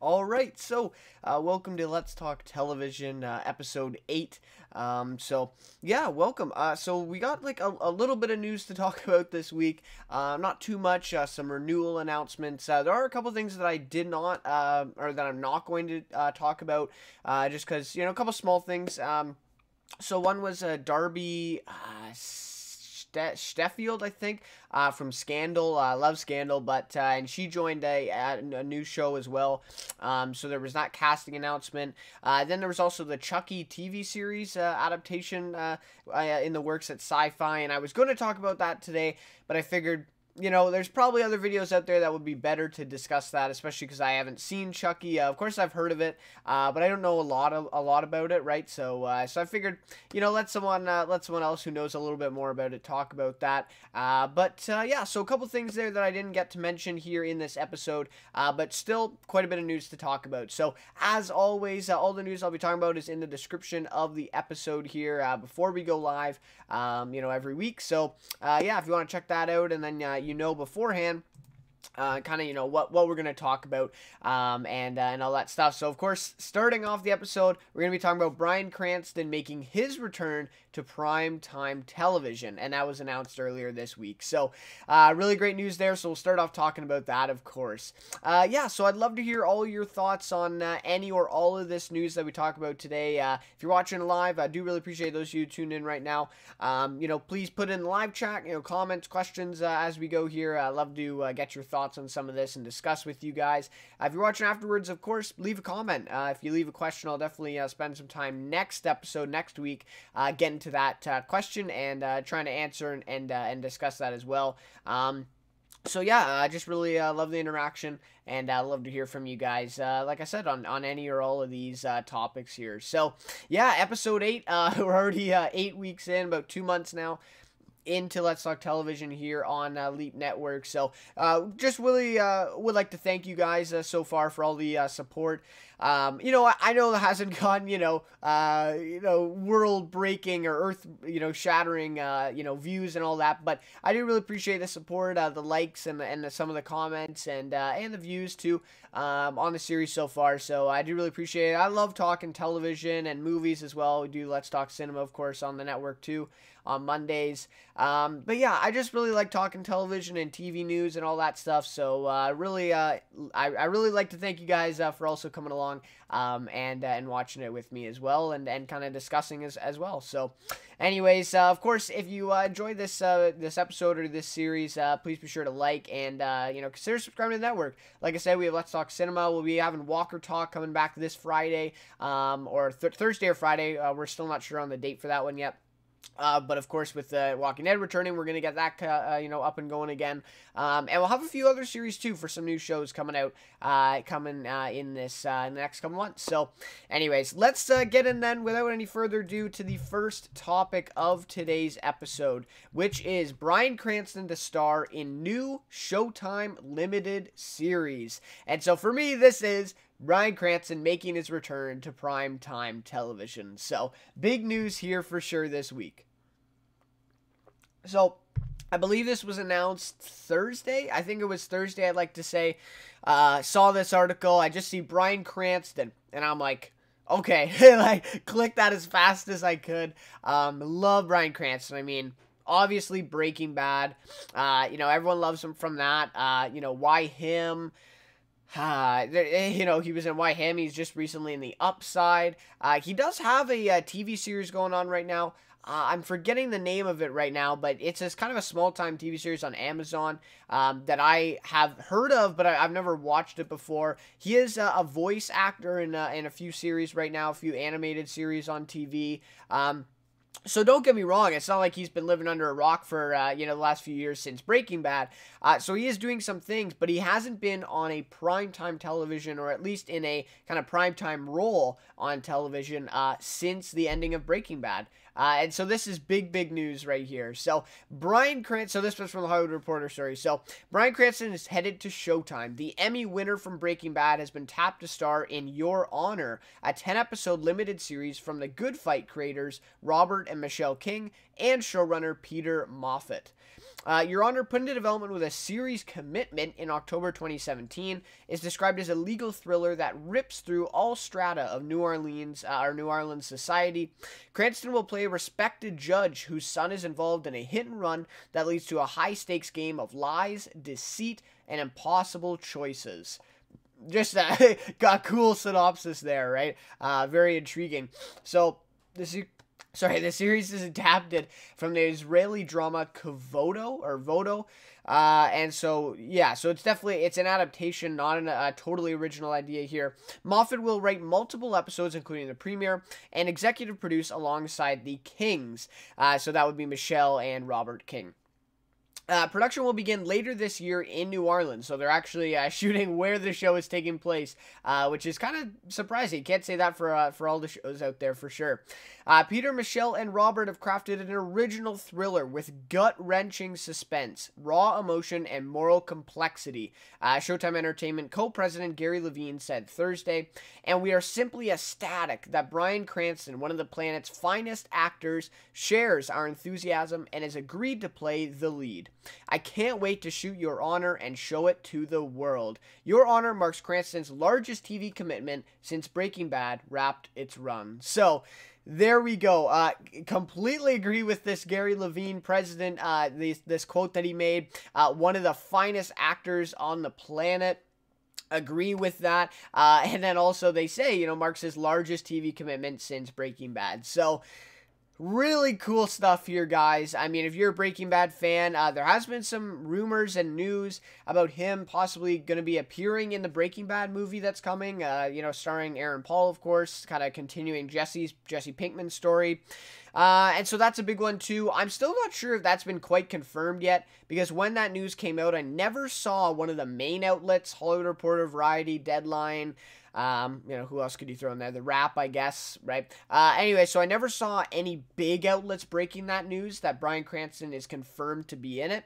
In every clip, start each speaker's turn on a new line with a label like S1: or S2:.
S1: All right, so welcome to Let's Talk Television, episode 8. Yeah, welcome. So we got like a little bit of news to talk about this week. Not too much. Some renewal announcements. There are a couple things that I did not, or that I'm not going to talk about, just because a couple small things. So one was Darby. Steffield, I think, from Scandal. Love Scandal, but and she joined a new show as well. So there was that casting announcement. Then there was also the Chucky TV series adaptation in the works at Sci-Fi, and I was going to talk about that today, but I figured, there's probably other videos out there that would be better to discuss that, especially because I haven't seen Chucky. Of course, I've heard of it, but I don't know a lot about it, right? So I figured, let someone else who knows a little bit more about it talk about that. Yeah, so a couple things there that I didn't get to mention here in this episode, but still quite a bit of news to talk about. So as always, all the news I'll be talking about is in the description of the episode here before we go live, every week. So yeah, if you want to check that out, and then beforehand kind of what we're going to talk about and all that stuff. So of course, starting off the episode, we're going to be talking about Bryan Cranston making his return to primetime television, and that was announced earlier this week. So really great news there, so we'll start off talking about that, of course. Yeah, so I'd love to hear all your thoughts on any or all of this news that we talk about today. If you're watching live, I do really appreciate those of you tuned in right now. Please put in the live chat, comments, questions as we go here. I'd love to get your thoughts on some of this and discuss with you guys. If you're watching afterwards, of course, leave a comment. If you leave a question, I'll definitely spend some time next week getting to that question and trying to answer and discuss that as well. So yeah, I just really love the interaction, and I love to hear from you guys, like I said, on any or all of these topics here. So yeah, episode 8, we're already 8 weeks in, about 2 months now into Let's Talk Television here on Leap Network. So just really would like to thank you guys so far for all the support. I know that hasn't gone, world breaking or earth, shattering, views and all that, but I do really appreciate the support, the likes and some of the comments and the views too, on the series so far. So I do really appreciate it. I love talking television and movies as well. We do Let's Talk Cinema, of course, on the network too, on Mondays. But yeah, I just really like talking television and TV news and all that stuff. So I really like to thank you guys for also coming along and watching it with me as well, and kind of discussing as well. So anyways, of course, if you enjoyed this episode or this series, please be sure to like and consider subscribing to the network. Like I said, we have Let's Talk Cinema. We'll be having Walker Talk coming back this Friday, or Thursday or Friday. We're still not sure on the date for that one yet. But of course, with Walking Dead returning, we're going to get that, up and going again. And we'll have a few other series too for some new shows coming out, in this, in the next couple months. So anyways, let's get in then without any further ado to the first topic of today's episode, which is Bryan Cranston to star in new Showtime limited series. And so for me, this is Bryan Cranston making his return to primetime television. So, big news here for sure this week. So, I believe this was announced Thursday. I think it was Thursday, I'd like to say. Saw this article. I just see Bryan Cranston, and I'm like, okay. Like, click that as fast as I could. Love Bryan Cranston. I mean, obviously Breaking Bad. Everyone loves him from that. Why him? He was in Why Him. He's just recently in The Upside. He does have a TV series going on right now. I'm forgetting the name of it right now, but it's this kind of a small-time TV series on Amazon that I have heard of, but I've never watched it before. He is a voice actor in a few series right now, a few animated series on TV. So don't get me wrong, it's not like he's been living under a rock for, the last few years since Breaking Bad. So he is doing some things, but he hasn't been on a primetime television, or at least in a kind of primetime role on television, since the ending of Breaking Bad. And so this is big news right here. So Bryan Cranston, so this was from the Hollywood Reporter, sorry. So Bryan Cranston is headed to Showtime. The Emmy winner from Breaking Bad has been tapped to star in Your Honor, a 10-episode limited series from the Good Fight creators Robert and Michelle King and showrunner Peter Moffat. Your Honor, put into development with a series commitment in October 2017, is described as a legal thriller that rips through all strata of New Orleans society. Cranston will play a respected judge whose son is involved in a hit and run that leads to a high-stakes game of lies, deceit, and impossible choices. Just got a cool synopsis there, right? Very intriguing. So, the series is adapted from the Israeli drama Vodo. And so, yeah, so it's an adaptation, not a totally original idea here. Moffat will write multiple episodes, including the premiere, and executive produce alongside the Kings. So that would be Michelle and Robert King. Production will begin later this year in New Orleans, so they're actually shooting where the show is taking place, which is kind of surprising. Can't say that for all the shows out there for sure. Peter, Michelle, and Robert have crafted an original thriller with gut-wrenching suspense, raw emotion, and moral complexity. Showtime Entertainment co-president Gary Levine said Thursday, and we are simply ecstatic that Bryan Cranston, one of the planet's finest actors, shares our enthusiasm and has agreed to play the lead. I can't wait to shoot Your Honor and show it to the world. Your Honor marks Cranston's largest TV commitment since Breaking Bad wrapped its run. So, there we go. Completely agree with this Gary Levine president, this quote that he made. One of the finest actors on the planet. Agree with that. And then also they say, marks his largest TV commitment since Breaking Bad. So, really cool stuff here, guys. I mean, if you're a Breaking Bad fan, there has been some rumors and news about him possibly going to be appearing in the Breaking Bad movie that's coming, starring Aaron Paul, of course, kind of continuing Jesse Pinkman's story. And so that's a big one, too. I'm still not sure if that's been quite confirmed yet, because when that news came out, I never saw one of the main outlets, Hollywood Reporter, Variety, Deadline, who else could you throw in there? The Wrap, I guess, right? Anyway, so I never saw any big outlets breaking that news that Bryan Cranston is confirmed to be in it.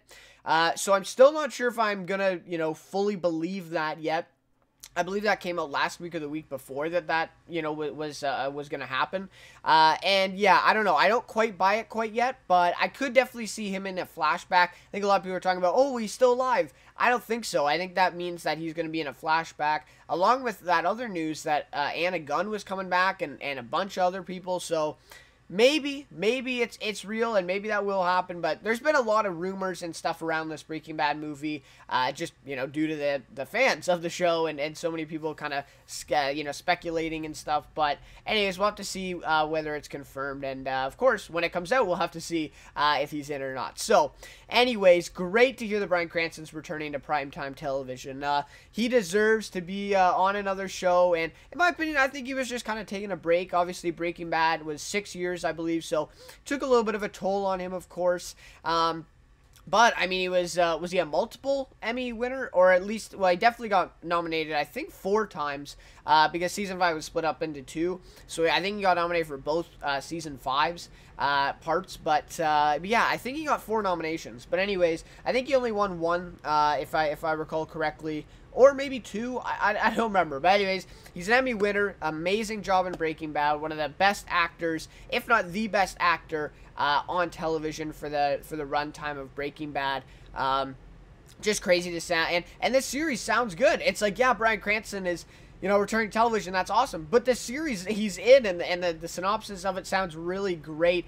S1: So I'm still not sure if I'm gonna, fully believe that yet. I believe that came out last week or the week before that was going to happen. And yeah, I don't know. I don't quite buy it quite yet, but I could definitely see him in a flashback. I think a lot of people are talking about, oh, he's still alive. I don't think so. I think that means that he's going to be in a flashback, along with that other news that Anna Gunn was coming back and a bunch of other people. So maybe it's real, and maybe that will happen, but there's been a lot of rumors and stuff around this Breaking Bad movie, just, due to the fans of the show, and so many people kind of, speculating and stuff, but anyways, we'll have to see whether it's confirmed, and of course, when it comes out, we'll have to see if he's in or not. So, anyways, great to hear that Bryan Cranston's returning to primetime television. He deserves to be on another show, and in my opinion, I think he was just kind of taking a break. Obviously, Breaking Bad was 6 years, I believe, so took a little bit of a toll on him, of course. But, I mean, was he a multiple Emmy winner? Or at least, well, he definitely got nominated, I think, 4 times, because Season 5 was split up into 2. So, I think he got nominated for both Season 5's parts. But, yeah, I think he got 4 nominations. But anyways, I think he only won 1, if I recall correctly. Or maybe 2, I don't remember. But anyways, he's an Emmy winner. Amazing job in Breaking Bad. One of the best actors, if not the best actor, on television for the runtime of Breaking Bad. Just crazy to sound. And this series sounds good. It's like, yeah, Bryan Cranston is, returning to television. That's awesome. But this series he's in, and the synopsis of it sounds really great.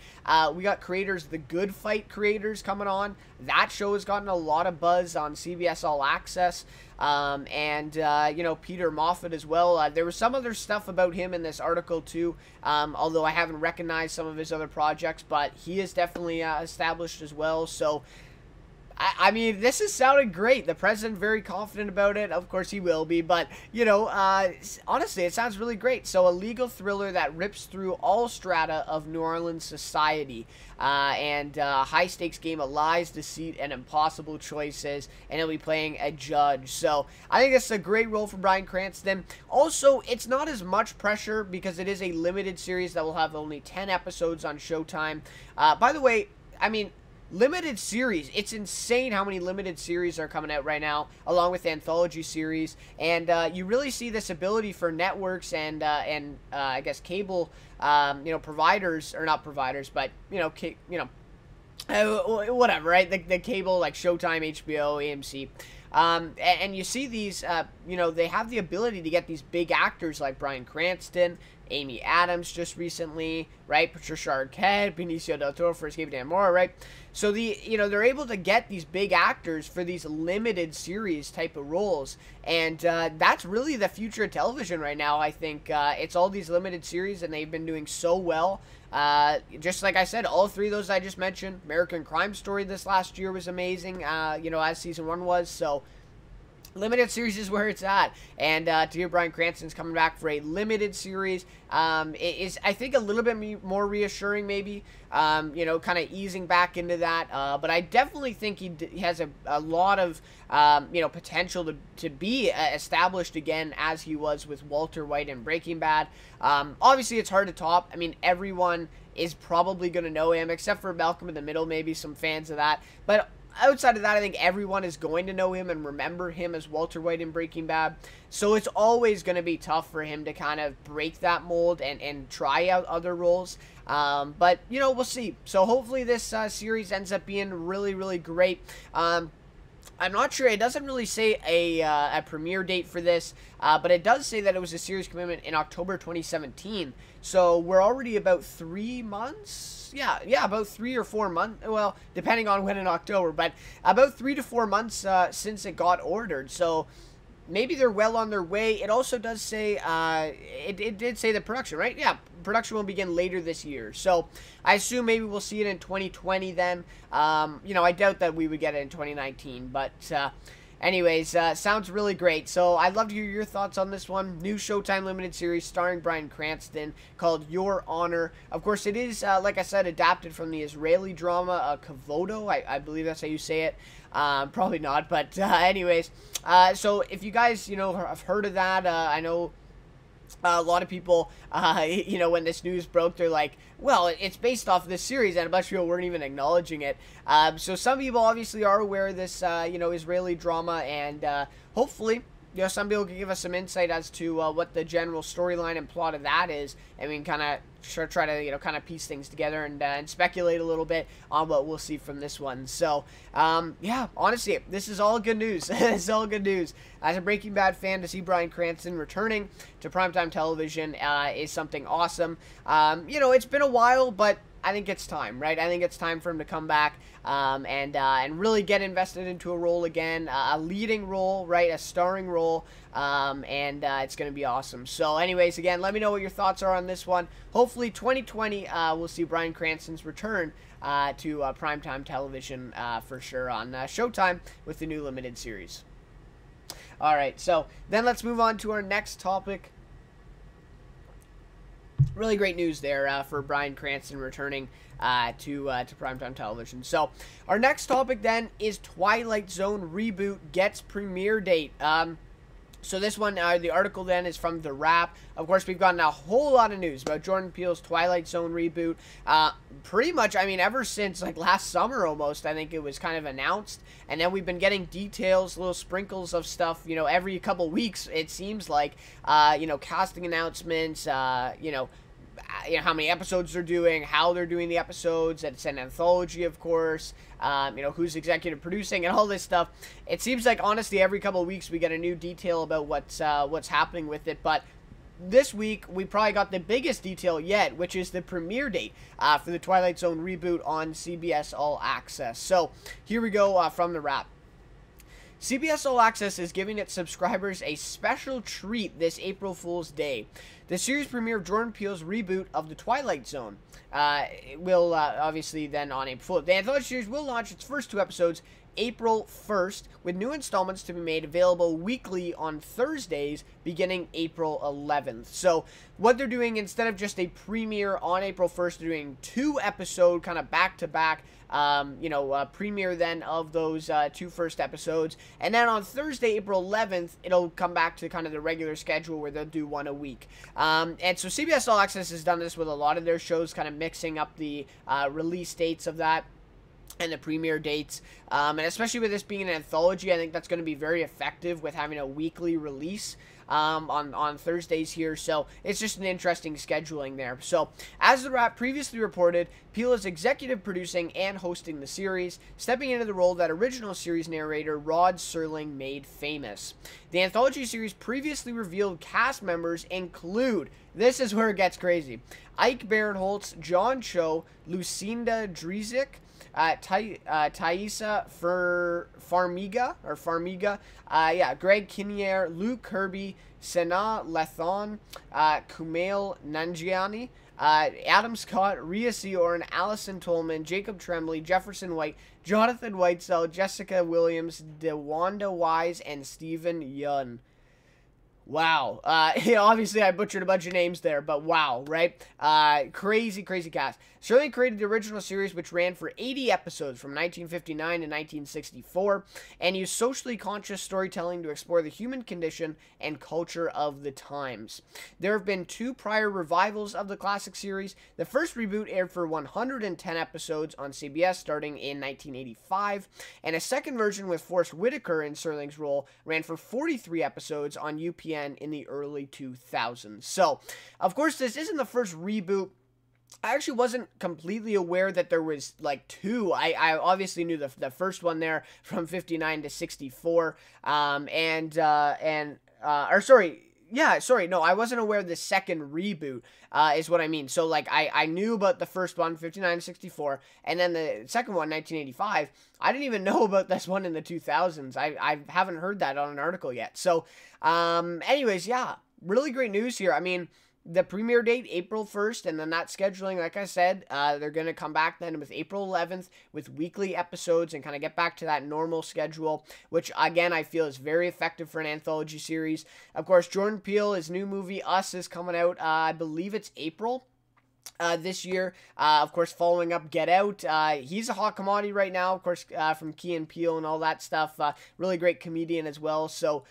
S1: We got creators, the Good Fight creators, coming on. That show has gotten a lot of buzz on CBS All Access. Peter Moffat as well. There was some other stuff about him in this article too, although I haven't recognized some of his other projects, but he is definitely established as well. So, I mean, this is sounding great. The president very confident about it. Of course he will be, but, honestly, it sounds really great. So, a legal thriller that rips through all strata of New Orleans society, and a high-stakes game of lies, deceit, and impossible choices, and he'll be playing a judge. So, I think it's a great role for Bryan Cranston. Also, it's not as much pressure because it is a limited series that will have only 10 episodes on Showtime. By the way, I mean, limited series. It's insane how many limited series are coming out right now, along with anthology series. And you really see this ability for networks and I guess cable, providers, or not providers, but whatever, right? The cable, like Showtime, HBO, AMC. And you see these, they have the ability to get these big actors like Bryan Cranston, Amy Adams just recently, right? Patricia Arquette, Benicio del Toro for Escape to Amora, right? So they're able to get these big actors for these limited series type of roles, and that's really the future of television right now. I think it's all these limited series, and they've been doing so well. Just like I said, all three of those I just mentioned. American Crime Story this last year was amazing, as season 1 was. So limited series is where it's at, and to hear Bryan Cranston's coming back for a limited series is, I think, a little bit more reassuring, maybe, kind of easing back into that, but I definitely think he has a lot of, potential to be established again as he was with Walter White in Breaking Bad. Obviously, it's hard to top. I mean, everyone is probably going to know him, except for Malcolm in the Middle, maybe some fans of that, but outside of that, I think everyone is going to know him and remember him as Walter White in Breaking Bad. So it's always going to be tough for him to kind of break that mold and try out other roles. But, we'll see. So hopefully this series ends up being really, really great. I'm not sure. It doesn't really say a premiere date for this, but it does say that it was a series commitment in October 2017. So we're already about 3 months. Yeah, about 3 or 4 months. Well, depending on when in October, but about 3 to 4 months since it got ordered. So maybe they're well on their way. It also does say, it did say the production, right? Yeah, production will begin later this year. So I assume maybe we'll see it in 2020 then. I doubt that we would get it in 2019, but anyways, sounds really great. So I'd love to hear your thoughts on this one. New Showtime limited series starring Bryan Cranston called Your Honor. Of course, it is, like I said, adapted from the Israeli drama Kavodo. I believe that's how you say it. Probably not, but anyways. So if you guys, have heard of that, I know a lot of people, when this news broke, they're like, well, it's based off this series, and a bunch of people weren't even acknowledging it. So some people obviously are aware of this, Israeli drama, and hopefully, some people can give us some insight as to what the general storyline and plot of that is, and we can kind of try to, kind of piece things together and speculate a little bit on what we'll see from this one. So, yeah, honestly, this is all good news. This is all good news. As a Breaking Bad fan, to see Bryan Cranston returning to primetime television is something awesome. It's been a while, but I think it's time, right? I think it's time for him to come back and really get invested into a role again, a leading role, right? A starring role, and it's going to be awesome. So anyways, again, let me know what your thoughts are on this one. Hopefully 2020 we'll see Bryan Cranston's return to primetime television for sure on Showtime with the new limited series. All right, so then let's move on to our next topic. Really great news there for Bryan Cranston returning to primetime television. So our next topic then is Twilight Zone Reboot gets premiere date. So this one, the article then is from The Wrap. Of course, we've gotten a whole lot of news about Jordan Peele's Twilight Zone reboot. Pretty much, ever since like last summer almost, I think it was kind of announced. And then we've been getting details, little sprinkles of stuff, every couple weeks, it seems like, casting announcements, how many episodes they're doing, how they're doing the episodes. It's an anthology, of course. Who's executive producing and all this stuff. It seems like, honestly, every couple of weeks we get a new detail about what's happening with it. But this week we probably got the biggest detail yet, which is the premiere date for the Twilight Zone reboot on CBS All Access. So here we go from The Wrap. CBS All Access is giving its subscribers a special treat this April Fool's Day. The series premiere of Jordan Peele's reboot of The Twilight Zone will obviously then on April Fool's. The anthology series will launch its first 2 episodes April 1st, with new installments to be made available weekly on Thursdays beginning April 11th. So what they're doing, instead of just a premiere on April 1st, they're doing 2 episode kind of back-to-back premiere then of those 2 first episodes, and then on Thursday, April 11th, it'll come back to kind of the regular schedule where they'll do 1 a week. And so CBS All Access has done this with a lot of their shows, kind of mixing up the release dates of that. and the premiere dates, and especially with this being an anthology, I think that's going to be very effective with having a weekly release on Thursdays here. So it's just an interesting scheduling there. So as the Wrap previously reported, Peele is executive producing and hosting the series, stepping into the role that original series narrator Rod Serling made famous. The anthology series previously revealed cast members include, this is where it gets crazy, Ike Barinholtz, John Cho, Lucinda Drezik, Thaisa Farmiga, Greg Kinnear, Luke Kirby, Sanaa Lathan, Kumail Nanjiani, Adam Scott, Rhea Seehorn, Allison Tolman, Jacob Tremblay, Jefferson White, Jonathan Whitesell, Jessica Williams, DeWanda Wise, and Steven Yeun. Wow. Obviously, I butchered a bunch of names there, but wow, right? Crazy cast. Serling created the original series, which ran for 80 episodes from 1959 to 1964, and used socially conscious storytelling to explore the human condition and culture of the times. There have been 2 prior revivals of the classic series. The first reboot aired for 110 episodes on CBS starting in 1985, and a second version with Forrest Whitaker in Serling's role ran for 43 episodes on UPN in the early 2000s. So, of course, this isn't the first reboot. I actually wasn't completely aware that there was like 2. I obviously knew the first one there from 59 to 64. I wasn't aware of the second reboot, is what I mean. So, like, I knew about the first one, 59 to 64, and then the second one, 1985. I didn't even know about this one in the 2000s. I haven't heard that on an article yet. So, anyways, yeah, really great news here. I mean, the premiere date, April 1st, and then that scheduling, like I said, they're going to come back then with April 11th with weekly episodes and kind of get back to that normal schedule, which, again, I feel is very effective for an anthology series. Of course, Jordan Peele, his new movie, Us, is coming out, I believe it's April. This year, of course, following up Get Out. He's a hot commodity right now, of course, from Key and Peele and all that stuff. Really great comedian as well. So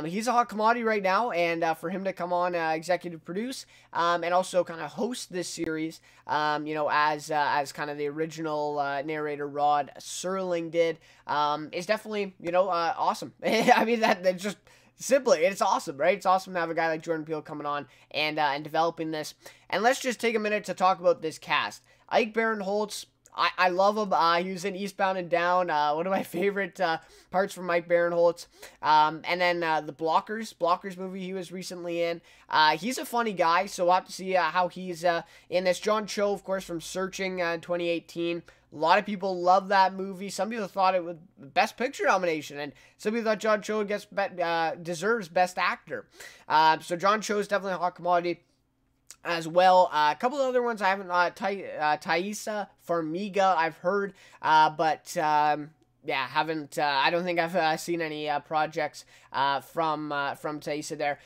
S1: he's a hot commodity right now, and for him to come on executive produce and also kind of host this series, as kind of the original narrator Rod Serling did, is definitely awesome. I mean that's just. Simply, it's awesome, right? It's awesome to have a guy like Jordan Peele coming on and developing this. And let's just take a minute to talk about this cast. Ike Barinholtz, I love him. He was in Eastbound and Down, one of my favorite parts from Mike Barinholtz. And then the Blockers movie he was recently in. He's a funny guy, so we'll have to see how he's in this. John Cho, of course, from Searching 2018. A lot of people love that movie. Some people thought it was Best Picture nomination, and some people thought John Cho deserves Best Actor. So John Cho is definitely a hot commodity as well. A couple of other ones I haven't, Thaisa Farmiga, I've heard, but haven't. I don't think I've seen any projects from Thaisa there.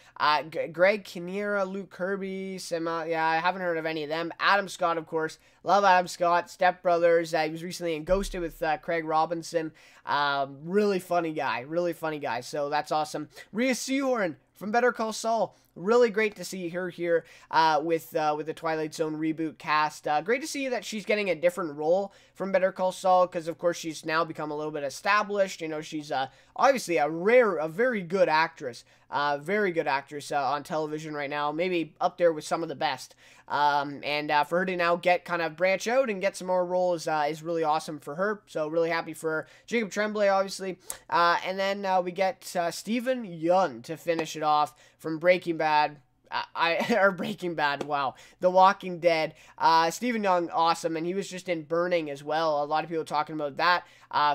S1: Greg Kinnear, Luke Kirby, I haven't heard of any of them. Adam Scott, of course, love Adam Scott. Step Brothers. He was recently in Ghosted with Craig Robinson. Really funny guy. So that's awesome. Rhea Seehorn from Better Call Saul. Really great to see her here with the Twilight Zone reboot cast. Great to see that she's getting a different role from Better Call Saul, because of course she's now become a little bit established. She's obviously a very good actress. Very good actress on television right now. Maybe up there with some of the best. And for her to now branch out and get some more roles is really awesome for her. So really happy for her. Jacob Tremblay, obviously. And then we get Steven Yeun to finish it off from Breaking Bad. Wow. The Walking Dead. Steven Yeun, awesome, and he was just in Burning as well. A lot of people talking about that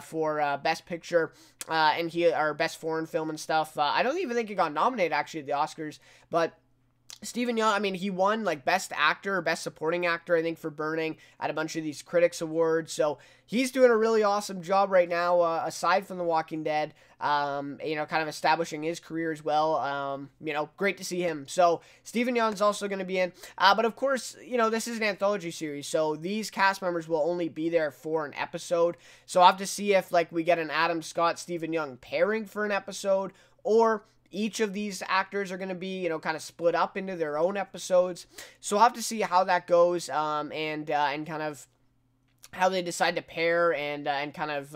S1: for Best Picture and Best Foreign Film and stuff. I don't even think he got nominated actually at the Oscars, but Steven Yeun, I mean, he won like Best Actor, Best Supporting Actor, I think, for Burning at a bunch of these Critics Awards. So he's doing a really awesome job right now, aside from The Walking Dead, kind of establishing his career as well. Great to see him. So Steven Yeun's also going to be in. But of course, this is an anthology series, so these cast members will only be there for an episode. So I'll have to see if we get an Adam Scott, Steven Yeun pairing for an episode, or each of these actors are going to be, kind of split up into their own episodes. So I'll have to see how that goes, and kind of how they decide to pair and kind of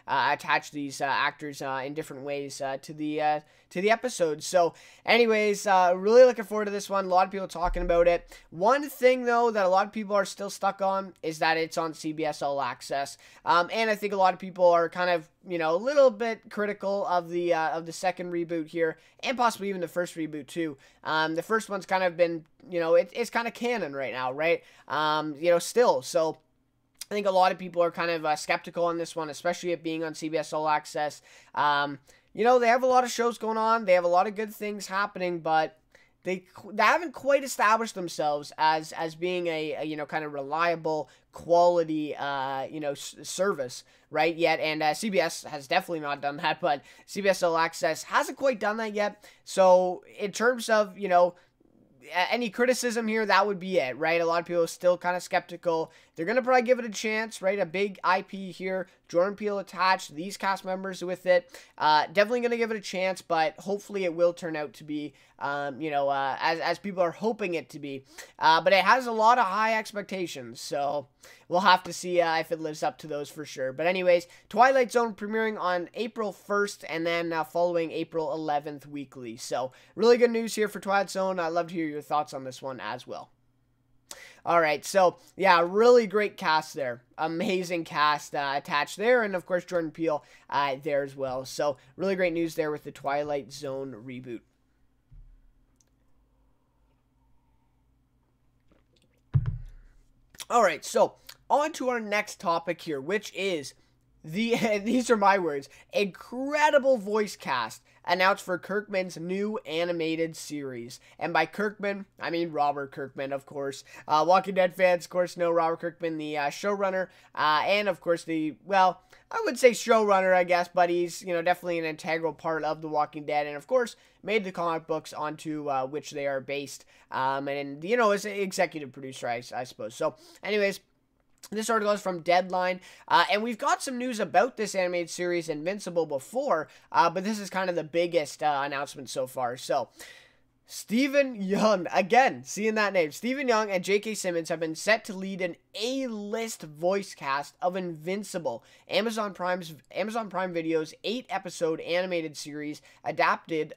S1: attach these actors in different ways to the episode. So anyways, really looking forward to this one. A lot of people talking about it. One thing though that a lot of people are still stuck on is that it's on CBS All Access, and I think a lot of people are kind of a little bit critical of the second reboot here, and possibly even the first reboot too. The first one's kind of been it's kind of canon right now, right? Still. So I think a lot of people are kind of skeptical on this one, especially it being on CBS All Access. They have a lot of shows going on. They have a lot of good things happening, but they haven't quite established themselves as being a kind of reliable, quality, service, right, yet. And CBS has definitely not done that, but CBS All Access hasn't quite done that yet. So in terms of, any criticism here, that would be it, right? A lot of people are still kind of skeptical. They're going to probably give it a chance, right? A big IP here. Jordan Peele attached, these cast members with it. Definitely going to give it a chance, but hopefully it will turn out to be, as people are hoping it to be. But it has a lot of high expectations, so we'll have to see if it lives up to those for sure. But anyways, Twilight Zone premiering on April 1st and then following April 11th weekly. So really good news here for Twilight Zone. I'd love to hear your thoughts on this one as well. All right, so yeah, really great cast there. Amazing cast attached there, and of course Jordan Peele there as well. So really great news there with the Twilight Zone reboot. All right, so on to our next topic here, which is these are my words, incredible voice cast announced for Kirkman's new animated series. And by Kirkman, I mean Robert Kirkman, of course. Walking Dead fans, of course, know Robert Kirkman, the showrunner, and of course I would say showrunner, I guess, but he's, definitely an integral part of The Walking Dead, and of course, made the comic books onto which they are based, and, is an executive producer, I suppose. So, anyways, this article is from Deadline, and we've got some news about this animated series, Invincible, before, but this is kind of the biggest announcement so far. So, Stephen Young, again, seeing that name, Stephen Young and J.K. Simmons have been set to lead an A-list voice cast of Invincible, Amazon Prime Video's 8-episode animated series adapting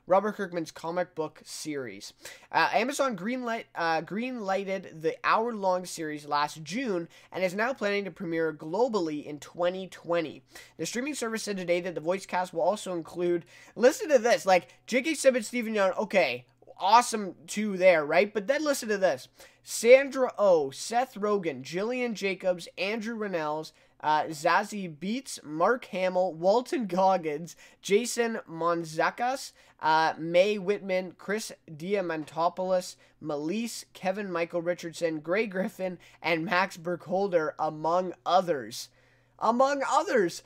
S1: Robert Kirkman's comic book series. Amazon greenlighted the hour-long series last June and is now planning to premiere globally in 2020. The streaming service said today that the voice cast will also include, listen to this, J.K. Simmons, Stephen Young, okay, awesome two there, right? But then listen to this. Sandra Oh, Seth Rogen, Jillian Jacobs, Andrew Rannells, Zazie Beetz, Mark Hamill, Walton Goggins, Jason Mantzoukas, Mae Whitman, Chris Diamantopoulos, Melise, Kevin Michael Richardson, Gray Griffin, and Max Burkholder, among others. Among others!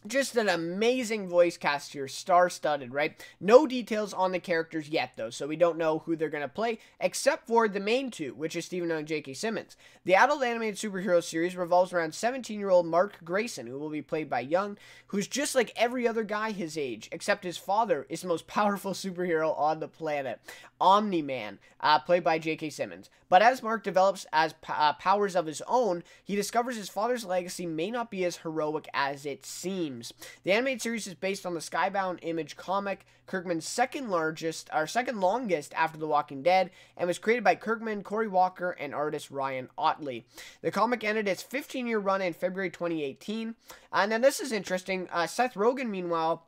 S1: Just an amazing voice cast here, star-studded, right? No details on the characters yet, though, so we don't know who they're going to play, except for the main two, which is Stephen Young and J.K. Simmons. The adult animated superhero series revolves around 17-year-old Mark Grayson, who will be played by Young, who's just like every other guy his age, except his father is the most powerful superhero on the planet, Omni-Man, played by J.K. Simmons. But as Mark develops as powers of his own, he discovers his father's legacy may not be as heroic as it seems. The animated series is based on the Skybound Image comic, Kirkman's second longest after The Walking Dead, and was created by Kirkman, Cory Walker, and artist Ryan Ottley. The comic ended its 15-year run in February 2018. And then this is interesting. Seth Rogen, meanwhile,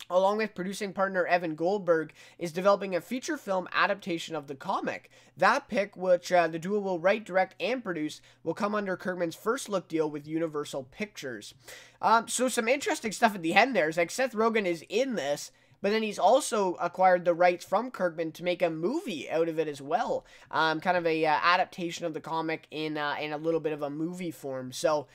S1: along with producing partner Evan Goldberg, is developing a feature film adaptation of the comic. That pick, which the duo will write, direct, and produce, will come under Kirkman's first look deal with Universal Pictures. So some interesting stuff at the end there. It's like Seth Rogen is in this, but then he's also acquired the rights from Kirkman to make a movie out of it as well. Kind of a adaptation of the comic in a little bit of a movie form. So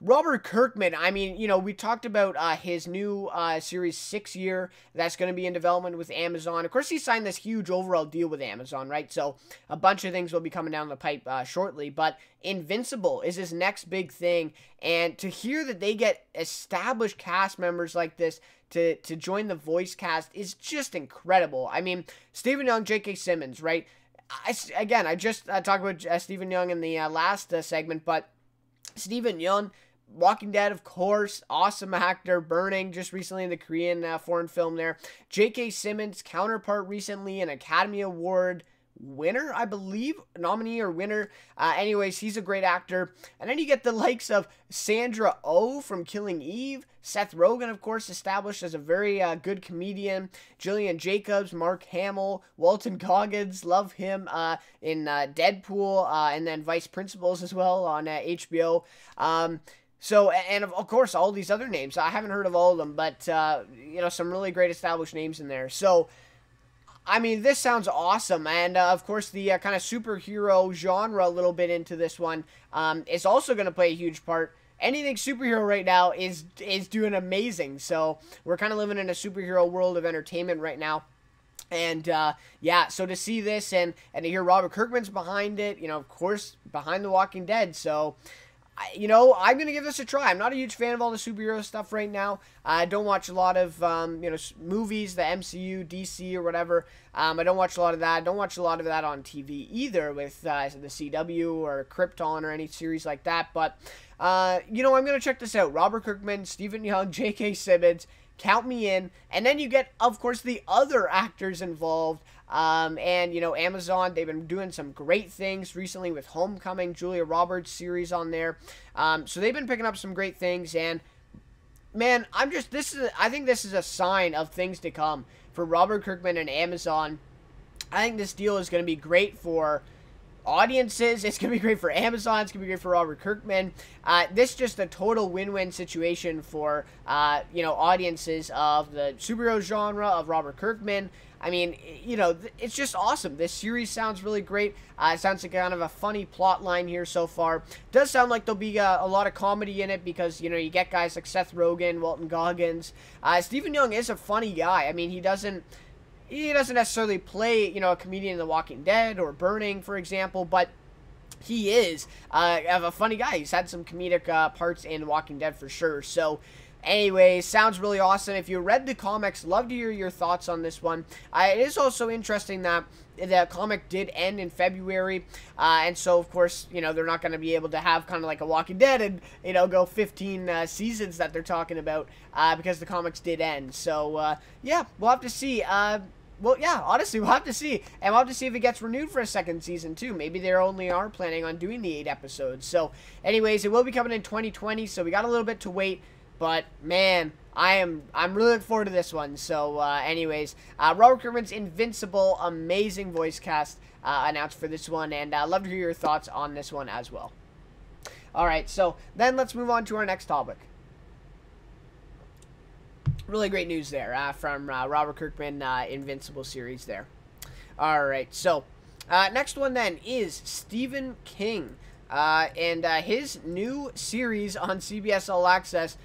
S1: Robert Kirkman, I mean, we talked about his new Series 6 year that's going to be in development with Amazon. Of course, he signed this huge overall deal with Amazon, right? So a bunch of things will be coming down the pipe shortly. But Invincible is his next big thing. And to hear that they get established cast members like this to join the voice cast is just incredible. I mean, Stephen Young, J.K. Simmons, right? again, I just talked about Stephen Yeun in the last segment, but Stephen Yeun, Walking Dead, of course, awesome actor, Burning, just recently in the Korean foreign film there. J.K. Simmons, counterpart recently, an Academy Award winner, I believe, nominee or winner. Anyways, he's a great actor. And then you get the likes of Sandra Oh from Killing Eve, Seth Rogen, of course, established as a very good comedian, Jillian Jacobs, Mark Hamill, Walton Goggins, love him in Deadpool, and then Vice Principals as well on HBO. So, and of course, all these other names. I haven't heard of all of them, but, you know, some really great established names in there. So, I mean, this sounds awesome. And, of course, the kind of superhero genre a little bit into this one is also going to play a huge part. Anything superhero right now is doing amazing. So, we're kind of living in a superhero world of entertainment right now. And, yeah, so to see this and to hear Robert Kirkman's behind it, you know, of course, behind The Walking Dead. So, you know, I'm going to give this a try. I'm not a huge fan of all the superhero stuff right now. I don't watch a lot of, you know, movies, the MCU, DC, or whatever. I don't watch a lot of that. I don't watch a lot of that on TV either with the CW or Krypton or any series like that. But, you know, I'm going to check this out. Robert Kirkman, Stephen Yeun, J.K. Simmons. Count me in. And then you get, of course, the other actors involved. And, you know, Amazon, they've been doing some great things recently with Homecoming, Julia Roberts series on there. So they've been picking up some great things. And, man, I think this is a sign of things to come for Robert Kirkman and Amazon. I think this deal is going to be great for audiences. It's going to be great for Amazon. It's going to be great for Robert Kirkman. This is just a total win-win situation for, you know, audiences of the superhero genre of Robert Kirkman. I mean, you know, it's just awesome. This series sounds really great. It sounds like kind of a funny plot line here so far. Does sound like there'll be a lot of comedy in it because, you know, you get guys like Seth Rogen, Walton Goggins. Stephen Yeun is a funny guy. I mean, he doesn't necessarily play, you know, a comedian in The Walking Dead or Burning, for example, but he is a funny guy. He's had some comedic parts in Walking Dead for sure. So, anyways, sounds really awesome. If you read the comics, love to hear your thoughts on this one. It is also interesting that the comic did end in February, and so, of course, you know, they're not going to be able to have kind of like a Walking Dead and, you know, go 15 seasons that they're talking about because the comics did end. So, yeah, we'll have to see. Well, yeah, honestly, we'll have to see. And we'll have to see if it gets renewed for a second season, too. Maybe they only are planning on doing the 8 episodes. So, anyways, it will be coming in 2020, so we got a little bit to wait. But, man, I'm really looking forward to this one. So, anyways, Robert Kirkman's Invincible, amazing voice cast announced for this one. And I'd love to hear your thoughts on this one as well. Alright, so then let's move on to our next topic. Really great news there from Robert Kirkman Invincible series there. Alright, so next one then is Stephen King and his new series on CBS All Access.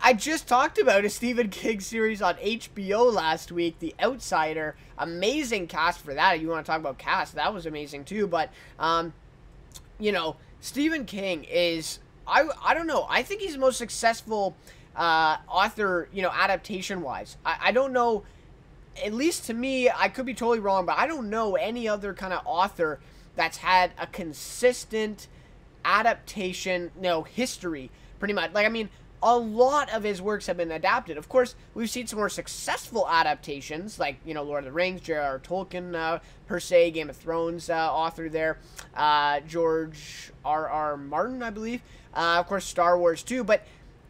S1: I just talked about a Stephen King series on HBO last week, The Outsider. Amazing cast for that. If you want to talk about cast, that was amazing too. But, you know, Stephen King is, I don't know, I think he's the most successful author, you know, adaptation-wise. I don't know, at least to me, I could be totally wrong, but I don't know any other kind of author that's had a consistent adaptation, you know, history, pretty much. Like, I mean, a lot of his works have been adapted. Of course, we've seen some more successful adaptations, like, you know, Lord of the Rings, J.R.R. Tolkien, per se, Game of Thrones author there, George R.R. Martin, I believe. Of course, Star Wars, too, but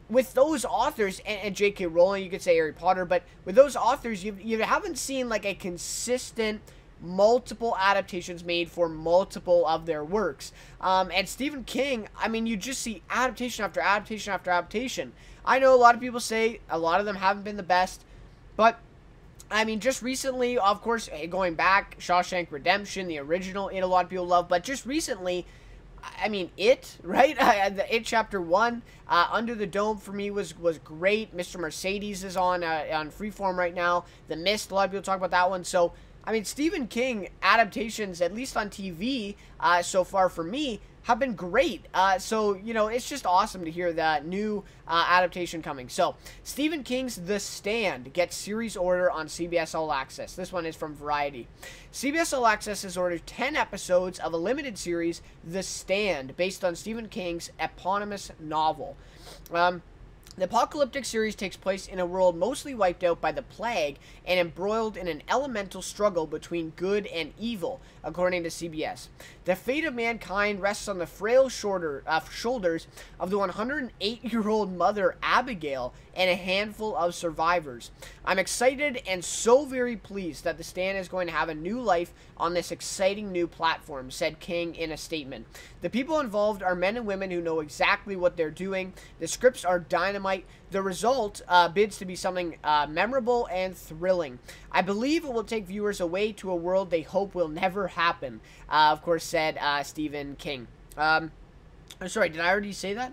S1: with those authors, and J.K. Rowling, you could say Harry Potter, but with those authors, you haven't seen, like, a consistent multiple adaptations made for multiple of their works. And Stephen King, I mean, you just see adaptation after adaptation after adaptation. I know a lot of people say a lot of them haven't been the best, but, I mean, just recently, of course, going back, Shawshank Redemption, the original, a lot of people love, but just recently, I mean, It, right? The It Chapter 1, Under the Dome for me was great. Mr. Mercedes is on Freeform right now. The Mist, a lot of people talk about that one. So, I mean, Stephen King adaptations, at least on TV, so far for me, have been great. So, you know, it's just awesome to hear that new adaptation coming. So, Stephen King's The Stand gets series order on CBS All Access. This one is from Variety. CBS All Access has ordered 10 episodes of a limited series, The Stand, based on Stephen King's eponymous novel. The apocalyptic series takes place in a world mostly wiped out by the plague and embroiled in an elemental struggle between good and evil, according to CBS. The fate of mankind rests on the frail shoulders of the 108-year-old mother Abigail and a handful of survivors. I'm excited and so very pleased that The Stand is going to have a new life on this exciting new platform, said King in a statement. The people involved are men and women who know exactly what they're doing. The scripts are dynamite. The result bids to be something memorable and thrilling. I believe it will take viewers away to a world they hope will never happen, of course, said Stephen King. I'm sorry, did I already say that?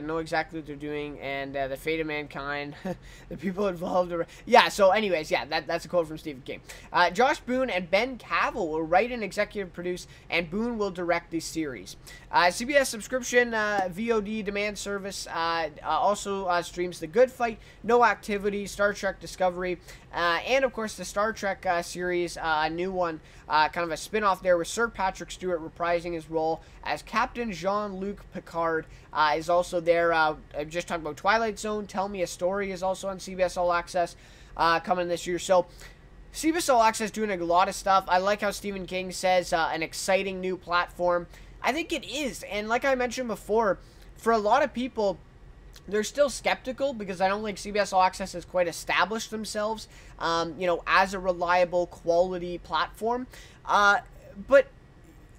S1: Know exactly what they're doing, and the fate of mankind, the people involved. Yeah, so anyways, yeah, that's a quote from Stephen King. Josh Boone and Ben Cavill will write and executive produce, and Boone will direct the series. CBS subscription VOD demand service also streams The Good Fight, No Activity, Star Trek Discovery, and of course the Star Trek series, a new one, kind of a spin-off there with Sir Patrick Stewart reprising his role as Captain Jean-Luc Picard. Is also there. I just talked about Twilight Zone. Tell Me a Story is also on CBS All Access coming this year. So CBS All Access doing a lot of stuff. I like how Stephen King says an exciting new platform. I think it is. And like I mentioned before, for a lot of people, they're still skeptical because I don't think CBS All Access has quite established themselves, you know, as a reliable quality platform. But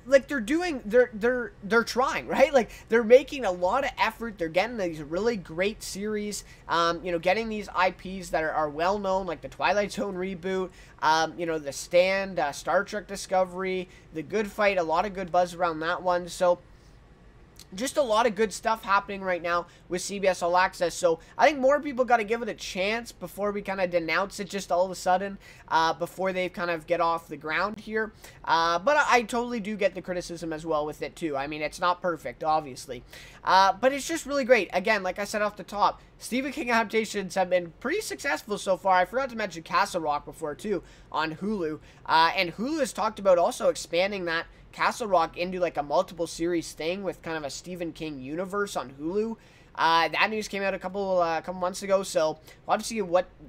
S1: like they're trying, right? Like they're making a lot of effort. They're getting these really great series, you know, getting these IPs that are well known, like the Twilight Zone reboot, you know, The Stand, Star Trek Discovery, The Good Fight, a lot of good buzz around that one. So just a lot of good stuff happening right now with CBS All Access. So I think more people got to give it a chance before we kind of denounce it just all of a sudden, before they kind of get off the ground here. But I totally do get the criticism as well with it too. I mean, it's not perfect, obviously. But it's just really great. Again, like I said off the top, Stephen King adaptations have been pretty successful so far. I forgot to mention Castle Rock before too on Hulu. And Hulu has talked about also expanding that Castle Rock into like a multiple series thing with kind of a Stephen King universe on Hulu. That news came out a couple months ago, so we'll have to see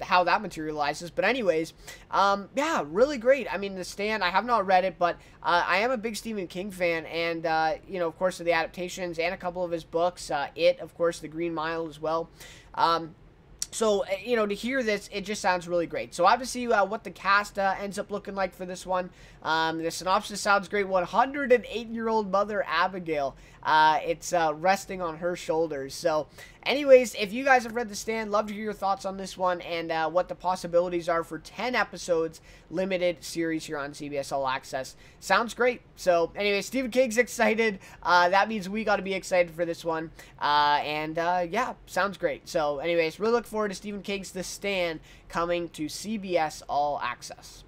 S1: how that materializes. But anyways, yeah, really great. I mean, The Stand, I have not read it, but I am a big Stephen King fan, and you know, of course, of the adaptations and a couple of his books. It, of course, The Green Mile as well. So, you know, to hear this, it just sounds really great. So, obviously, what the cast ends up looking like for this one. The synopsis sounds great. 108-year-old mother Abigail. It's resting on her shoulders. So, anyways, if you guys have read The Stand, love to hear your thoughts on this one and what the possibilities are for 10 episodes limited series here on CBS All Access. Sounds great. So, anyway, Stephen King's excited. That means we got to be excited for this one. Yeah, sounds great. So, anyways, really look forward to Stephen King's The Stand coming to CBS All Access.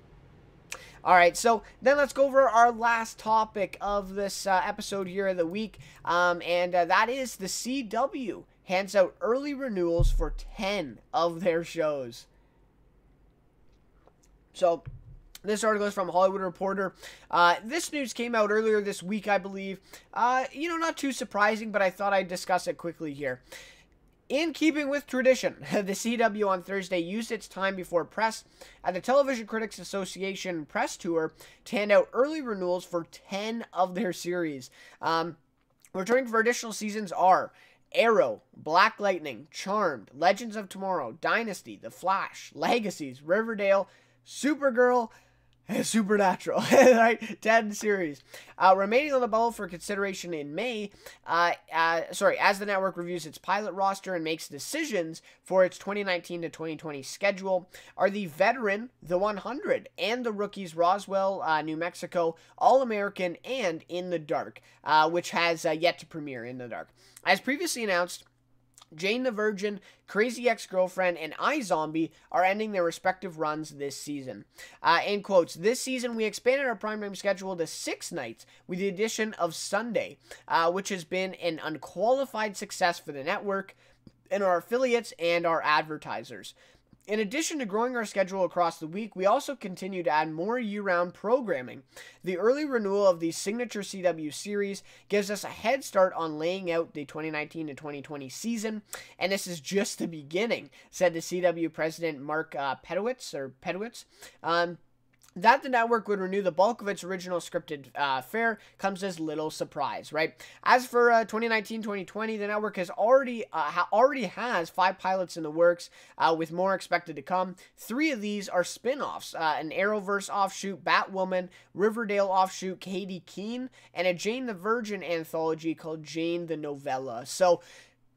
S1: Alright, so then let's go over our last topic of this episode here of the week, and that is the CW hands out early renewals for 10 of their shows. So, this article is from Hollywood Reporter. This news came out earlier this week, I believe. You know, not too surprising, but I thought I'd discuss it quickly here. In keeping with tradition, the CW on Thursday used its time before press at the Television Critics Association press tour to hand out early renewals for 10 of their series. Returning for additional seasons are Arrow, Black Lightning, Charmed, Legends of Tomorrow, Dynasty, The Flash, Legacies, Riverdale, Supergirl, and Supernatural. Right? 10 series. Remaining on the bubble for consideration in May, as the network reviews its pilot roster and makes decisions for its 2019 to 2020 schedule, are The Veteran, The 100, and The Rookies, Roswell, New Mexico, All-American, and In the Dark, which has yet to premiere In the Dark. As previously announced, Jane the Virgin, Crazy Ex-Girlfriend, and iZombie are ending their respective runs this season. In quotes, this season we expanded our primetime schedule to 6 nights with the addition of Sunday, which has been an unqualified success for the network and our affiliates and our advertisers. In addition to growing our schedule across the week, we also continue to add more year-round programming. The early renewal of the signature CW series gives us a head start on laying out the 2019 to 2020 season, and this is just the beginning, said the CW president Mark Pedowitz. That the network would renew the bulk of its original scripted fare comes as little surprise, right? As for 2019-2020, the network has already has 5 pilots in the works, with more expected to come. 3 of these are spin-offs, an Arrowverse offshoot, Batwoman, Riverdale offshoot, Katie Keene, and a Jane the Virgin anthology called Jane the Novella. So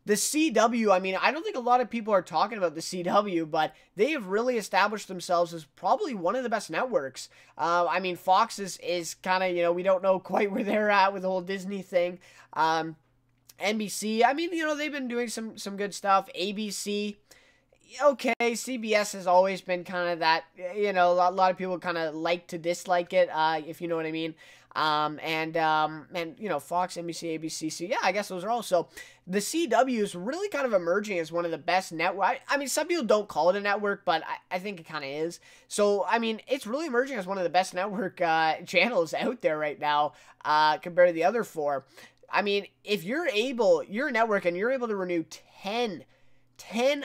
S1: the CW, I mean, I don't think a lot of people are talking about the CW, but they have really established themselves as probably one of the best networks. I mean, Fox is kind of, we don't know quite where they're at with the whole Disney thing. NBC, I mean, they've been doing some good stuff. ABC, okay, CBS has always been kind of that, a lot of people kind of like to dislike it, if you know what I mean. Fox, NBC, ABC, so yeah, I guess those are all. So the CW is really kind of emerging as one of the best network. I mean, some people don't call it a network, but I think it kind of is. So, I mean, it's really emerging as one of the best network channels out there right now, compared to the other 4. I mean, if you're a network and you're able to renew 10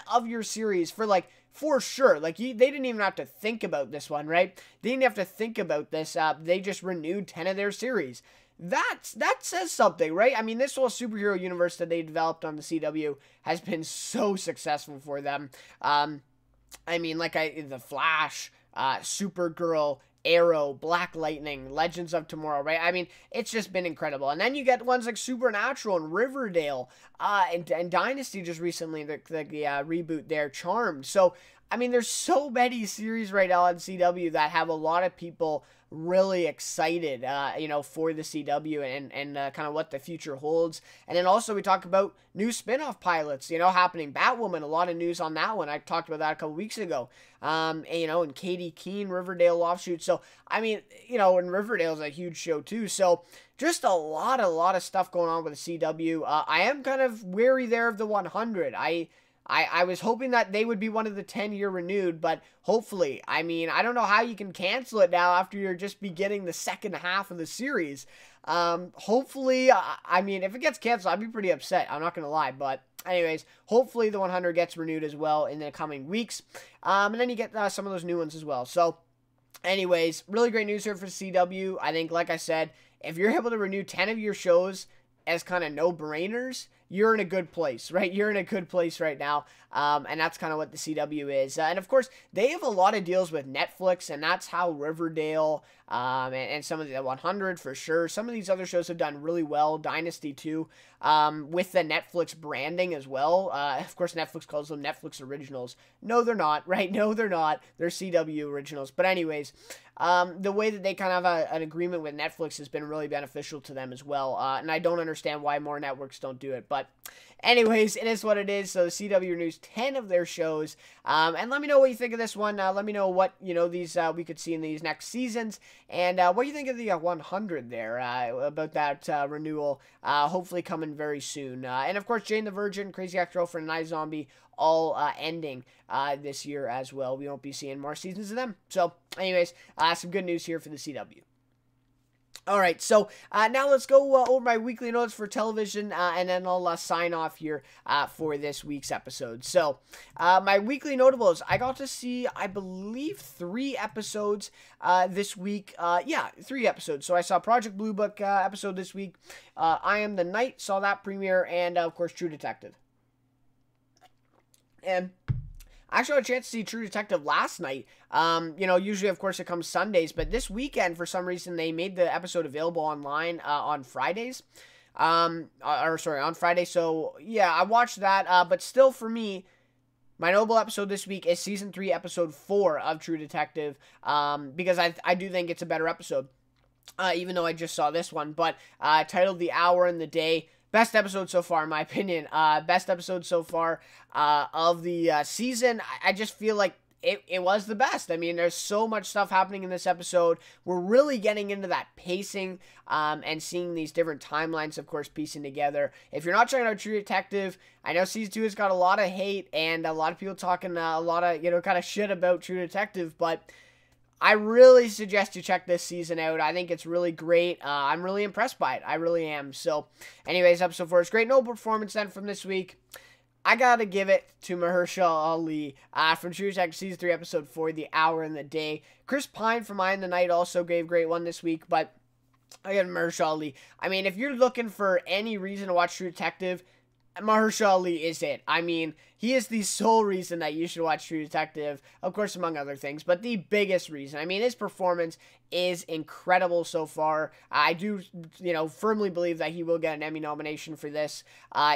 S1: of your series for sure. They didn't even have to think about this one, right? They didn't have to think about this. They just renewed 10 of their series. That says something, right? I mean, this whole superhero universe that they developed on the CW has been so successful for them. The Flash, Supergirl, Arrow, Black Lightning, Legends of Tomorrow, right? I mean, it's just been incredible. And then you get ones like Supernatural and Riverdale, and Dynasty just recently, the reboot there, Charmed. So, I mean, there's so many series right now on CW that have a lot of people really excited, for the CW and kind of what the future holds. And then also we talk about new spin-off pilots, happening. Batwoman, a lot of news on that one. I talked about that a couple weeks ago. And Katie Keene, Riverdale offshoot. So, I mean, and Riverdale's a huge show too. So, just a lot of stuff going on with the CW. I am kind of wary there of the 100. I was hoping that they would be one of the 10-year renewed, but hopefully, I mean, I don't know how you can cancel it now after you're just beginning the second half of the series. Hopefully, I mean, if it gets canceled, I'd be pretty upset. I'm not going to lie, but anyways, hopefully the 100 gets renewed as well in the coming weeks. And then you get some of those new ones as well. So, anyways, really great news here for CW. I think, like I said, if you're able to renew 10 of your shows as kind of no-brainers, you're in a good place, right? You're in a good place right now, and that's kind of what the CW is. And, of course, they have a lot of deals with Netflix, and that's how Riverdale and some of the 100 for sure. Some of these other shows have done really well, Dynasty too, with the Netflix branding as well. Of course, Netflix calls them Netflix originals. No, they're not, right? No, they're not. They're CW originals. But anyways, the way that they kind of have an agreement with Netflix has been really beneficial to them as well. And I don't understand why more networks don't do it. But anyways, it is what it is. So the CW renews 10 of their shows. And let me know what you think of this one. Let me know what, these we could see in these next seasons. And what you think of the 100 there, about that renewal, hopefully coming very soon. And of course, Jane the Virgin, Crazy Ex-Girlfriend, and iZombie all ending this year as well. We won't be seeing more seasons of them. So anyways, some good news here for the CW. All right, so now let's go over my weekly notes for television, and then I'll sign off here for this week's episode. So, my weekly notables, I got to see, I believe, 3 episodes this week. 3 episodes. So, I saw Project Blue Book episode this week. I Am the Night, saw that premiere, and, of course, True Detective. And I actually had a chance to see True Detective last night. Usually, of course, it comes Sundays, but this weekend, for some reason, they made the episode available online on Fridays. On Friday. So, yeah, I watched that. But still, for me, my notable episode this week is Season 3, Episode 4 of True Detective, because I do think it's a better episode, even though I just saw this one. But titled The Hour and the Day. best episode so far, in my opinion. Best episode so far of the season. I just feel like it was the best. I mean, there's so much stuff happening in this episode. We're really getting into that pacing and seeing these different timelines, of course, piecing together. If you're not checking out True Detective, I know Season 2 has got a lot of hate and a lot of people talking a lot of, kind of shit about True Detective, but I really suggest you check this season out. I think it's really great. I'm really impressed by it. I really am. So, anyways, episode 4 is great. No performance then from this week. I gotta give it to Mahershala Ali from True Detective Season 3, Episode 4, The Hour and the Day. Chris Pine from Eye in the Night also gave a great one this week, but I got Mahershala Ali. I mean, if you're looking for any reason to watch True Detective, Mahershala Ali is it. I mean, he is the sole reason that you should watch True Detective, of course, among other things, but the biggest reason. I mean, his performance is incredible so far. I do, firmly believe that he will get an Emmy nomination for this.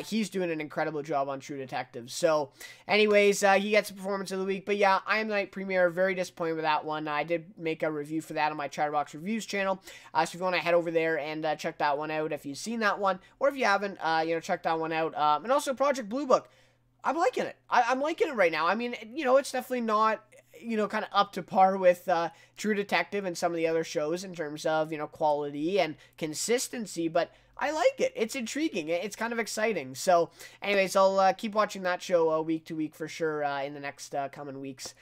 S1: He's doing an incredible job on True Detective. So, anyways, he gets the performance of the week. But yeah, I Am Night premiere, very disappointed with that one. I did make a review for that on my Chatterbox Reviews channel. So if you want to head over there and check that one out if you've seen that one, or if you haven't, check that one out. And also Project Blue Book. I'm liking it. I'm liking it right now. I mean, it's definitely not, kind of up to par with True Detective and some of the other shows in terms of, quality and consistency, but I like it. It's intriguing. It's kind of exciting. So, anyways, I'll keep watching that show week to week for sure in the next coming weeks.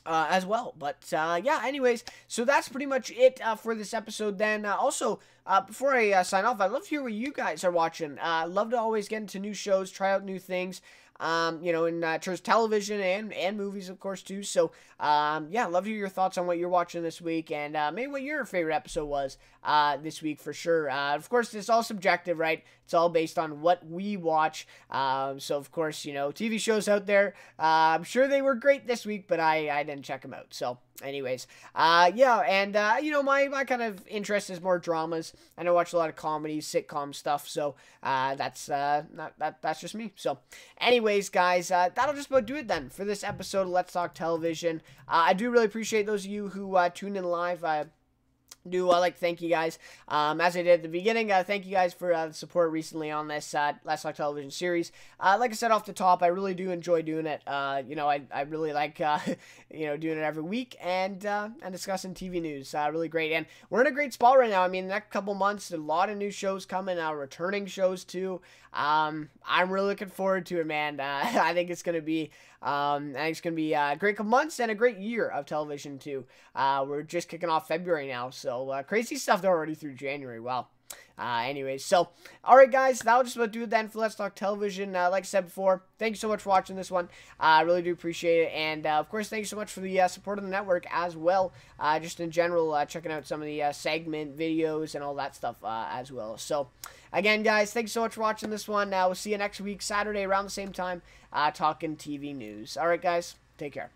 S1: As well. But, yeah, anyways, so that's pretty much it for this episode then. Also, before I sign off, I'd love to hear what you guys are watching. Love to always get into new shows, try out new things, in terms of television and movies, of course, too. So, yeah, love to hear your thoughts on what you're watching this week and maybe what your favorite episode was this week for sure. Of course, it's all subjective, right? It's all based on what we watch. So, of course, TV shows out there, I'm sure they were great this week, but I didn't check them out. So, anyways, yeah, and, my kind of interest is more dramas. I know I watch a lot of comedies, sitcom stuff, so that's just me. So, anyways, guys, that'll just about do it then for this episode of Let's Talk Television. I do really appreciate those of you who tuned in live. I like to thank you guys, as I did at the beginning. Thank you guys for the support recently on this Let's Talk Television series. Like I said off the top, I really do enjoy doing it. I really like, doing it every week and discussing TV news. Really great. And we're in a great spot right now. I mean, the next couple months, a lot of new shows coming, returning shows too. I'm really looking forward to it, man. I think it's going to be, a great couple months and a great year of television too. We're just kicking off February now, so crazy stuff already through January. Wow. Anyways, so, alright guys, that'll just about do it then for Let's Talk Television. Like I said before, thank you so much for watching this one. I really do appreciate it, and of course, thank you so much for the support of the network as well. Just in general, checking out some of the segment videos and all that stuff as well. So, again, guys, thanks so much for watching this one. We'll see you next week, Saturday, around the same time, talking TV news. Alright, guys, take care.